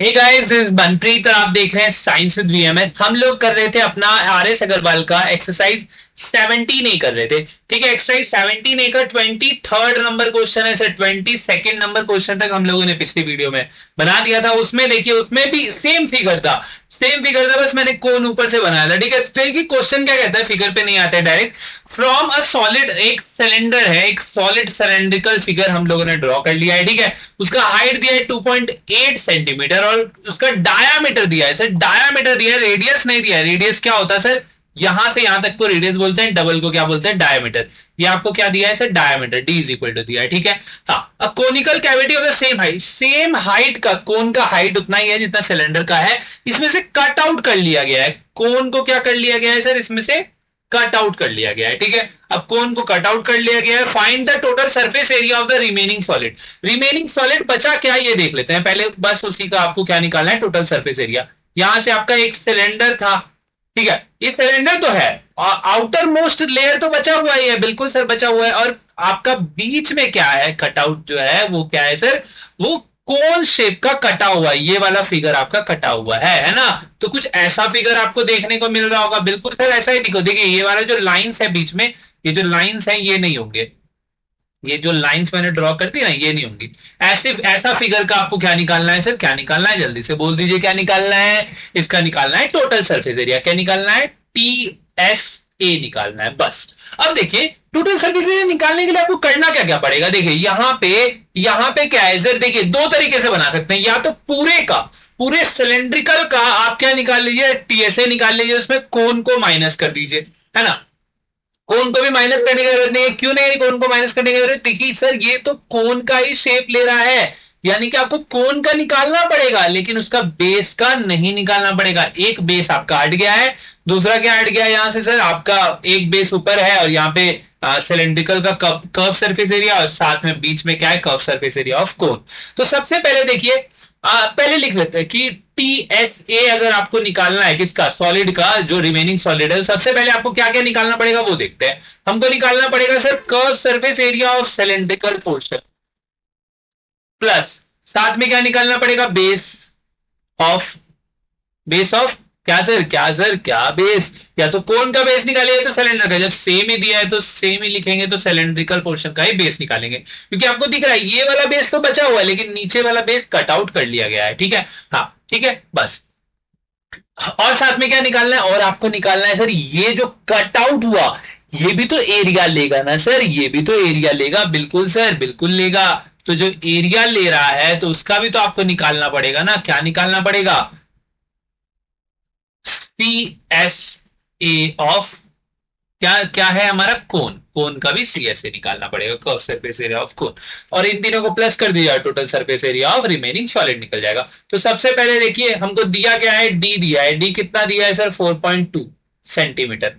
Hey guys, this is Manpreet और आप देख रहे हैं साइंस विद वीएमएस। हम लोग कर रहे थे अपना आरएस अग्रवाल का एक्सरसाइज 17 ए कर रहे थे। ठीक है, एक्सरसाइज 17 ए का 23rd नंबर क्वेश्चन है सर। 22nd नंबर क्वेश्चन तक हम लोगों ने पिछली वीडियो में बना दिया था। उसमें देखिए, उसमें भी सेम फिगर था, बस मैंने कोन ऊपर से बनाया था। ठीक है, देखिए क्वेश्चन क्या कहता है, फिगर पे नहीं आता है डायरेक्ट। फ्रॉम अ सॉलिड, एक सिलेंडर है, एक सॉलिड सिलेंड्रिकल फिगर हम लोगों ने ड्रॉ कर लिया है। ठीक है, उसका हाइट दिया है 2.8 सेंटीमीटर और उसका डायामीटर दिया है सर। डायामीटर दिया है, रेडियस नहीं दिया है। रेडियस क्या होता है सर? यहां से यहां तक को रेडियस बोलते हैं, डबल को क्या बोलते हैं? डायमीटर। ये आपको क्या दिया है sir? Diameter. D is equal to दिया है। ठीक है, हाँ। Conical cavity of the same height का, कोन का हाइट उतना ही है जितना सिलेंडर का है। इसमें से कट आउट कर लिया गया है। कोन को क्या कर लिया गया है सर? इसमें से कट आउट कर लिया गया है। ठीक है, अब कोन को कट आउट कर लिया गया है। Find the total surface area of the remaining solid. Remaining solid बचा क्या, ये देख लेते हैं पहले। बस उसी का आपको क्या निकालना है? Total surface area. यहां से आपका एक सिलेंडर था। ठीक है, ये सिलेंडर तो है, आउटर मोस्ट लेयर तो बचा हुआ ही है, बिल्कुल सर बचा हुआ है। और आपका बीच में क्या है? कटआउट जो है वो क्या है सर? वो कोन शेप का कटा हुआ है। ये वाला फिगर आपका कटा हुआ है ना? तो कुछ ऐसा फिगर आपको देखने को मिल रहा होगा। बिल्कुल सर ऐसा ही दिखो। देखिए, ये वाला जो लाइंस है बीच में, ये जो लाइंस है ये नहीं होंगे। ये जो लाइंस मैंने ड्रॉ कर दी ना, ये नहीं होंगी। ऐसे ऐसा फिगर का आपको क्या निकालना है सर? क्या निकालना है? जल्दी से बोल दीजिए क्या निकालना है। इसका निकालना है टोटल सरफेस एरिया। क्या निकालना है? TSA निकालना है, बस। अब देखिए, टोटल सरफेस एरिया निकालने के लिए आपको करना क्या क्या पड़ेगा। देखिए यहाँ पे क्या है सर? देखिए, दो तरीके से बना सकते हैं। या तो पूरे सिलेंड्रिकल का आप क्या निकाल लीजिए? TSA निकाल लीजिए, उसमें कोन को माइनस कर दीजिए, है ना? कोन को भी माइनस करने की जरूरत नहीं है। क्यों नहीं कोन को माइनस करने की जरूरत? देखिए सर, ये तो कोन का ही शेप ले रहा है, यानी कि आपको कोन का निकालना पड़ेगा, लेकिन उसका बेस का नहीं निकालना पड़ेगा। एक बेस आपका हट गया है, दूसरा क्या हट गया है यहां से सर? आपका एक बेस ऊपर है और यहाँ पे सिलेंड्रिकल का कर्व सरफेस एरिया, और साथ में बीच में क्या है? Curve surface area of cone. तो सबसे पहले देखिए, पहले लिख लेते हैं कि TSA अगर आपको निकालना है किसका? सॉलिड का, जो रिमेनिंग सॉलिड है। तो सबसे पहले आपको क्या क्या निकालना पड़ेगा वो देखते हैं। हमको निकालना पड़ेगा sir curve surface area of cylindrical portion, plus साथ में क्या निकालना पड़ेगा? ऑफ बेस ऑफ क्या सर? क्या बेस? या तो कोन का बेस निकालिए तो सिलेंडर का। जब सेम ही दिया है तो सेम ही लिखेंगे, तो सिलेंड्रिकल पोर्शन का ही बेस निकालेंगे। क्योंकि आपको दिख रहा है ये वाला बेस तो बचा हुआ है, लेकिन नीचे वाला बेस कट आउट कर लिया गया है। ठीक है, हाँ ठीक है, बस। और साथ में क्या निकालना है? और आपको निकालना है सर, ये जो कट आउट हुआ, ये भी तो एरिया लेगा ना सर? ये भी तो एरिया लेगा, बिल्कुल सर, बिल्कुल लेगा। तो जो एरिया ले रहा है तो उसका भी तो आपको निकालना पड़ेगा ना। क्या निकालना पड़ेगा? CSA ऑफ क्या क्या है हमारा? कोन। कोन का भी CSA निकालना पड़ेगा, curve surface area of cone. और इन तीनों को प्लस कर दिया, total surface area of remaining solid निकल जाएगा। तो सबसे पहले देखिए, हमको दिया क्या है? डी दिया है। डी कितना दिया है सर? 4.2 सेंटीमीटर।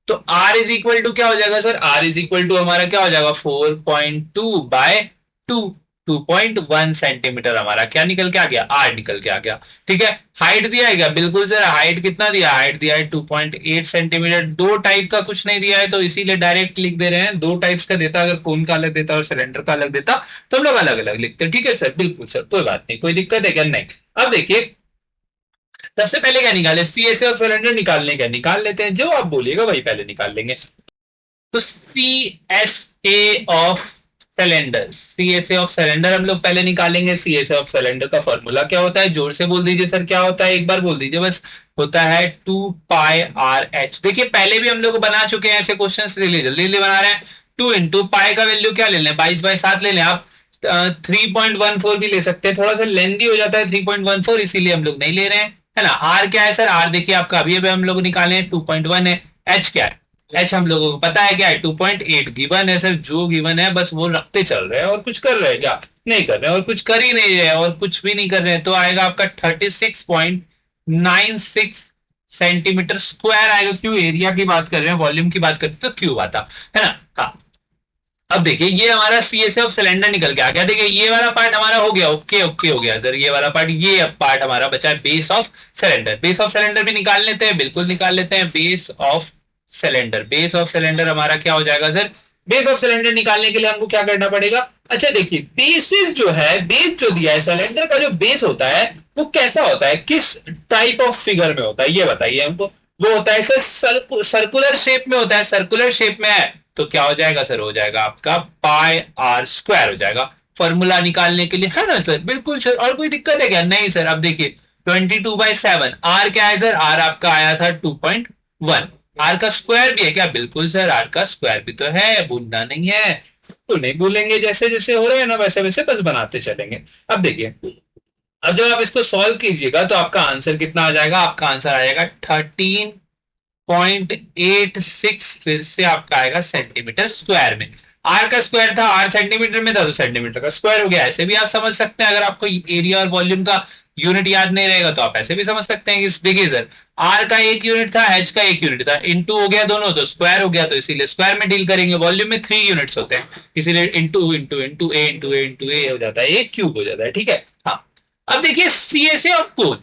तो R इज इक्वल टू क्या हो जाएगा sir? R is equal to हमारा क्या हो जाएगा? 4.2 बाय 2, 2.1 सेंटीमीटर हमारा क्या निकल के आ गया? R निकल के आ गया। ठीक है, हाइट दिया है क्या? बिल्कुल सर, हाइट कितना दिया? हाइट दिया है 2.8 सेंटीमीटर। दो टाइप का कुछ नहीं दिया है, तो इसीलिए डायरेक्ट लिख दे रहे हैं। दो टाइप्स का देता, अगर कोन का अलग देता और सिलेंडर का अलग देता तो हम लोग अलग अलग लिखते। ठीक है सर, बिल्कुल सर, कोई बात नहीं, कोई दिक्कत है क्या? नहीं। अब देखिए, सबसे पहले क्या निकाले? CSA और सिलेंडर निकालने का निकाल लेते हैं, जो आप बोलिएगा वही पहले निकाल लेंगे। तो CSA of cylinder, CSA of cylinder हम लोग पहले निकालेंगे। CSA ऑफ सिलेंडर का फॉर्मूला क्या होता है? जोर से बोल दीजिए सर, क्या होता है? एक बार बोल दीजिए बस। होता है 2πRH। देखिए, पहले भी हम लोग बना चुके हैं ऐसे क्वेश्चन, जल्दी जल्दी बना रहे हैं। 2 पाई का वैल्यू क्या ले लें? 22/7 ले लें आप। 3.14 भी ले सकते हैं, थोड़ा सा लेंदी हो जाता है 3.14, इसीलिए हम लोग नहीं ले रहे हैं, है ना? आर क्या है सर? आर देखिए आपका अभी अभी हम लोग निकाले 2.1 है। एच क्या है? एच हम लोगों को पता है क्या है? 2.8 गिवन है सर। जो गिवन है बस वो रखते चल रहे हैं, और कुछ कर रहे हैं क्या? नहीं कर रहे हैं, और कुछ कर ही नहीं रहे, और कुछ भी नहीं कर रहे हैं। तो आएगा आपका 36.96 सेंटीमीटर स्क्वायर आएगा। क्यों? एरिया की बात कर रहे हैं, वॉल्यूम की बात करते तो क्यों आता, है ना? हाँ। अब देखिए, ये हमारा CSA ऑफ सिलेंडर निकल के आ गया। देखिए, ये वाला पार्ट हमारा हो गया, ओके ओके हो गया सर। ये वाला पार्ट, ये अब पार्ट हमारा बचा है base of cylinder. Base of cylinder भी निकाल लेते हैं, बिल्कुल निकाल लेते हैं। Base of cylinder, base of cylinder हमारा क्या हो जाएगा सर? बेस ऑफ सिलेंडर निकालने के लिए हमको क्या करना पड़ेगा? अच्छा देखिए, बेसिस जो है, बेस जो दिया है, सिलेंडर का जो बेस होता है वो कैसा होता है, किस टाइप ऑफ फिगर में होता है, ये बताइए हमको। वो होता है सर सर्कुलर शेप में होता है। सर्कुलर शेप में है तो क्या हो जाएगा सर? हो जाएगा आपका पाई आर स्क्वायर हो जाएगा। फॉर्मूला निकालने के लिए है ना सर? बिल्कुल सर। और कोई दिक्कत है क्या? नहीं सर। अब देखिए 22/7, आर क्या है सर? आर आपका आया था 2.1। आर का स्क्वायर भी है क्या? बिल्कुल सर, आर का स्क्वायर भी तो है, भूलना नहीं है। तो नहीं भूलेंगे, जैसे जैसे हो रहे हैं ना वैसे वैसे बस बनाते चलेंगे। अब देखिए, अब जब आप इसको सॉल्व कीजिएगा तो आपका आंसर कितना आ जाएगा? आपका आंसर आएगा 13.86, फिर से आपका आएगा सेंटीमीटर स्क्वायर में। आर का स्क्वायर था, आर सेंटीमीटर में था तो सेंटीमीटर का स्क्वायर हो गया। ऐसे भी आप समझ सकते हैं, अगर आपको एरिया और वॉल्यूम का यूनिट याद नहीं रहेगा तो आप ऐसे भी समझ सकते हैं कि देखिए सर, आर का एक यूनिट था, एच का एक यूनिट था, इनटू हो गया दोनों तो स्क्वायर हो गया, तो इसीलिए स्क्वायर में डील करेंगे। वॉल्यूम में 3 यूनिट्स होते हैं, इसीलिए इंटू इंटू इंटू ए इंटू ए इंटू ए हो जाता है, ए क्यूब हो जाता है। ठीक है, हाँ। अब देखिए सीएसए ऑफ कोन,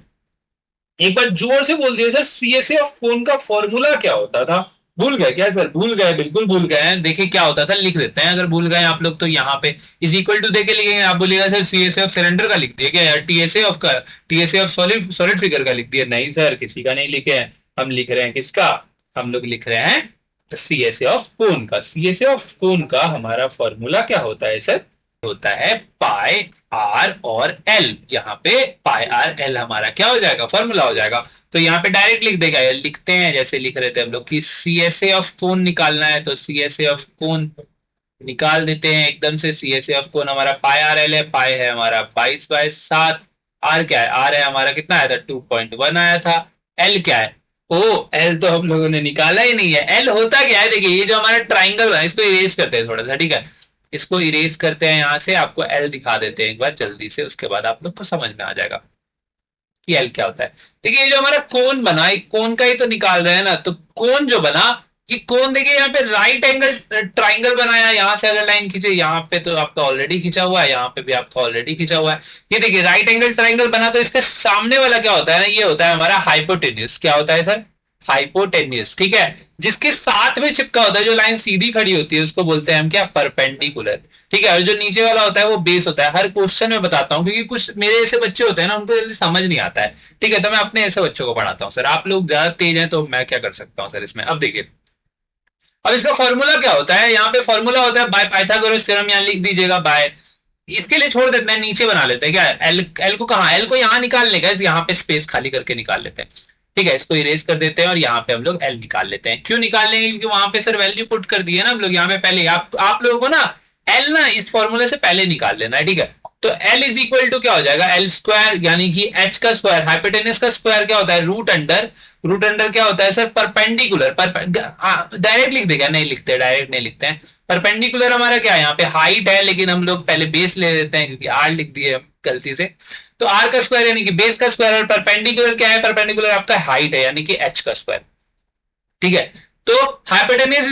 एक बार जोर से बोल दिया सर, सीएसए ऑफ कोन का फॉर्मूला क्या होता था? भूल गए क्या सर? भूल गए, बिल्कुल भूल गए हैं। देखिए क्या होता था, लिख देते हैं। अगर भूल गए आप लोग तो यहाँ पे इज इक्वल टू देके लिखेंगे। आप बोलिएगा सर सीएसए ऑफ सिलेंडर का लिख दिया क्या यार? टीएसए ऑफ का, TSA of solid solid figure का लिख दिया? नहीं सर, किसी का नहीं लिखे हैं। हम लिख रहे हैं किसका? हम लोग लिख रहे हैं सीएसए ऑफ कोन का। सीएसए ऑफ कोन का हमारा फॉर्मूला क्या होता है सर? होता है पाई आर और एल। यहाँ पे पाई आर एल हमारा क्या हो जाएगा? फॉर्मूला हो जाएगा। तो यहाँ पे डायरेक्ट लिख देगा, लिखते हैं जैसे लिख रहे थे हम लोग कि सीएसए ऑफ कोन निकालना है, तो सीएसए ऑफ कोन निकाल देते हैं एकदम से। सीएसए ऑफ कोन हमारा पाई आर एल है, पाई है हमारा 22/7, आर क्या है? आर है हमारा कितना आया था? 2.1 आया था। एल क्या है? ओ, एल तो हम लोगों ने निकाला ही नहीं है। एल होता क्या है? देखिए ये जो हमारा ट्राइंगल है इसको इरेज करते हैं थोड़ा सा, ठीक है? इसको इरेज करते हैं यहाँ से, आपको एल दिखा देते हैं एक बार जल्दी से, उसके बाद आप लोग को समझ में आ जाएगा कि एल क्या होता है। देखिए ये जो हमारा कोन बना, एक कोन का ही तो निकाल रहे हैं ना, तो कोन जो बना, ये कोन देखिए यहाँ पे राइट एंगल ट्राइंगल बनाया। यहाँ से अगर लाइन खींचे यहाँ पे तो आपका ऑलरेडी खींचा हुआ है, यहाँ पे भी आपका ऑलरेडी खींचा हुआ है। ये देखिए राइट एंगल ट्राइंगल बना, तो इसके सामने वाला क्या होता है ना, ये होता है हमारा हाइपोटेन्यूज। क्या होता है सर? हाइपोटेन्यूज, ठीक है। जिसके साथ में चिपका होता है, जो लाइन सीधी खड़ी होती है उसको बोलते हैं हम क्या? परपेंडिकुलर। ठीक है, और जो नीचे वाला होता है वो बेस होता है। हर क्वेश्चन में बताता हूँ, क्योंकि कुछ मेरे ऐसे बच्चे होते हैं ना उनको जल्दी समझ नहीं आता है। ठीक है, तो मैं अपने ऐसे बच्चों को पढ़ाता हूँ सर। आप लोग ज्यादा तेज हैं तो मैं क्या कर सकता हूँ सर इसमें? अब देखिए, अब इसका फॉर्मूला क्या होता है? यहाँ पे फॉर्मूला होता है बाय पाइथागोरस थ्योरम, यहाँ लिख दीजिएगा बाय। इसके लिए छोड़ देते हैं, नीचे बना लेते हैं क्या? एल, एल को कहाँ? एल को यहाँ निकालने का, यहाँ पे स्पेस खाली करके निकाल लेते हैं। ठीक है, इसको इरेज कर देते हैं और यहाँ पे हम लोग एल निकाल लेते हैं। क्यों निकाल लेंगे? क्योंकि वहां पे सर वैल्यू पुट कर दी है ना हम लोग यहाँ पे पहले। आप लोगों को ना एल ना इस फॉर्मूले से पहले निकाल लेना है, ठीक है? तो एल इज इक्वल टू क्या हो जाएगा? एल स्क्वायर, यानी कि एच का स्क्वायर, हाइपोटेनस का स्क्वायर क्या होता है? Root under. रूट अंडर क्या होता है सर? परपेंडिकुलर। डायरेक्ट लिख देगा? नहीं लिखते, डायरेक्ट नहीं लिखते हैं। परपेंडिकुलर हमारा क्या है? यहाँ पे हाइट है, लेकिन हम लोग पहले बेस ले लेते हैं क्योंकि आर लिख दिए गलती से। तो आर का स्क्वायर यानी कि बेस का स्क्वायर, और परपेंडिकुलर क्या है? परपेंडिकुलर आपका हाइट है, यानी कि एच का स्क्वायर। ठीक है, तो हाइपोटेनस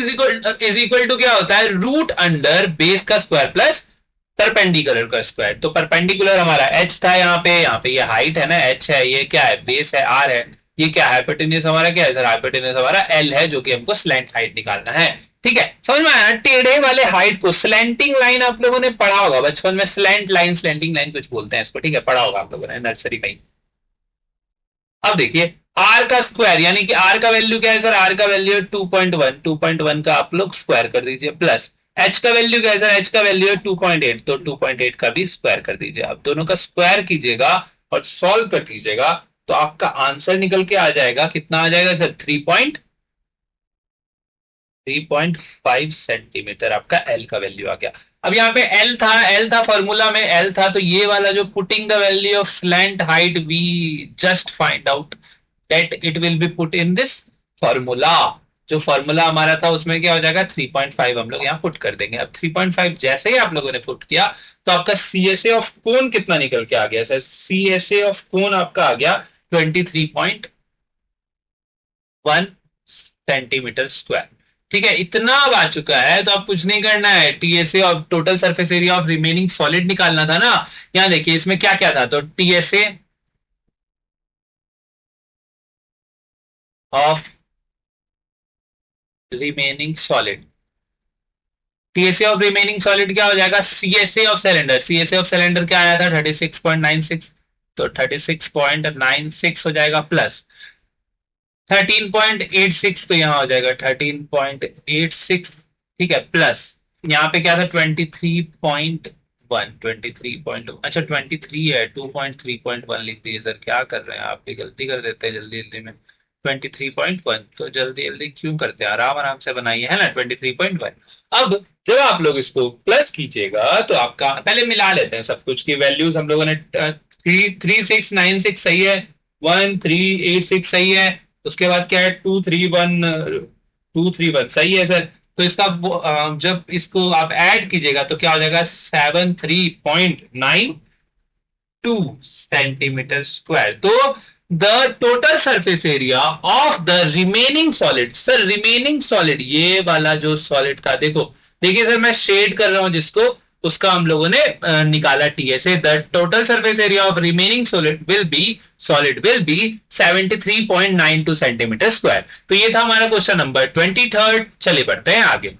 इज इक्वल टू क्या होता है? रूट अंडर बेस का स्क्वायर प्लस परपेंडिकुलर का स्क्वायर। तो परपेंडिकुलर हमारा एच था यहाँ पे ये हाइट है ना, एच है, ये क्या है? बेस है, आर है। ये क्या है? हाइपोटेनस हमारा क्या है सर? हाइपोटेनस हमारा एल है, जो कि हमको स्लैंट हाइट निकालना है। ठीक है, समझ में आया? टेढ़े वाले हाइट को स्लैंटिंग लाइन आप लोगों ने पढ़ा होगा बचपन में। स्लैंट लाइन, स्लैंटिंग लाइन कुछ बोलते हैं इसको, ठीक है? पढ़ा होगा आप लोगों ने नर्सरी में। अब देखिए आर का स्क्वायर, यानी कि आर का वैल्यू क्या है सर? आर का वैल्यू है 2.1। 2.1 का आप लोग स्क्वायर कर दीजिए, प्लस एच का वैल्यू क्या है सर? एच का वैल्यू है 2.8, तो 2.8 का भी स्क्वायर कर दीजिए। अब दोनों का स्क्वायर कीजिएगा और सॉल्व कर दीजिएगा, तो आपका आंसर निकल के आ जाएगा। कितना आ जाएगा सर? 3.5 सेंटीमीटर आपका एल का वैल्यू आ गया। अब यहाँ पे एल था, एल था फॉर्मूला में, एल था, तो ये वाला जो putting the value of slant height, we just find out that it will be put in this formula. जो फॉर्मूला हमारा था उसमें क्या हो जाएगा? 3.5 हम लोग यहाँ पुट कर देंगे। अब 3.5 जैसे ही आप लोगों ने पुट किया, तो आपका सीएसए ऑफ कोन कितना निकल के आ गया सर? सीएसए ऑफ कोन आपका आ गया 23.1 सेंटीमीटर स्क्वायर। ठीक है, इतना अब आ चुका है तो अब कुछ नहीं करना है। TSA of total surface area of remaining solid निकालना था ना। यहाँ देखिए इसमें क्या क्या था, तो TSA of remaining solid, TSA of remaining solid क्या हो जाएगा, CSA of cylinder, CSA of cylinder क्या आया था 36.96, तो 36.96 हो जाएगा प्लस 13.86, तो यहां हो जाएगा 13.86, ठीक है, प्लस यहाँ पे क्या था 23.1, 23.1, अच्छा 23 है, 2.3.1 लिख दिए सर, क्या कर रहे हैं आप भी, गलती कर देते हैं जल्दी जल्दी में। 23.1 तो जल्दी जल्दी क्यों करते हैं, आराम आराम से बनाइए, है ना 23.1। अब जब आप लोग इसको प्लस कीजिएगा तो आपका, पहले मिला लेते हैं सब कुछ की वैल्यूज, हम लोगों ने 3696 सही है, 1386 सही है, उसके बाद क्या है 231 सही है सर। तो इसका जब इसको आप ऐड कीजिएगा तो क्या हो जाएगा 73.92 सेंटीमीटर स्क्वायर। तो the total surface area of the remaining solid, sir remaining solid ये वाला जो सॉलिड था, देखो देखिए सर मैं शेड कर रहा हूं जिसको, उसका हम लोगों ने निकाला TSA, the total surface area of remaining solid will be 73.92 centimetre square. तो ये था हमारा क्वेश्चन नंबर 23। चलिए बढ़ते हैं आगे।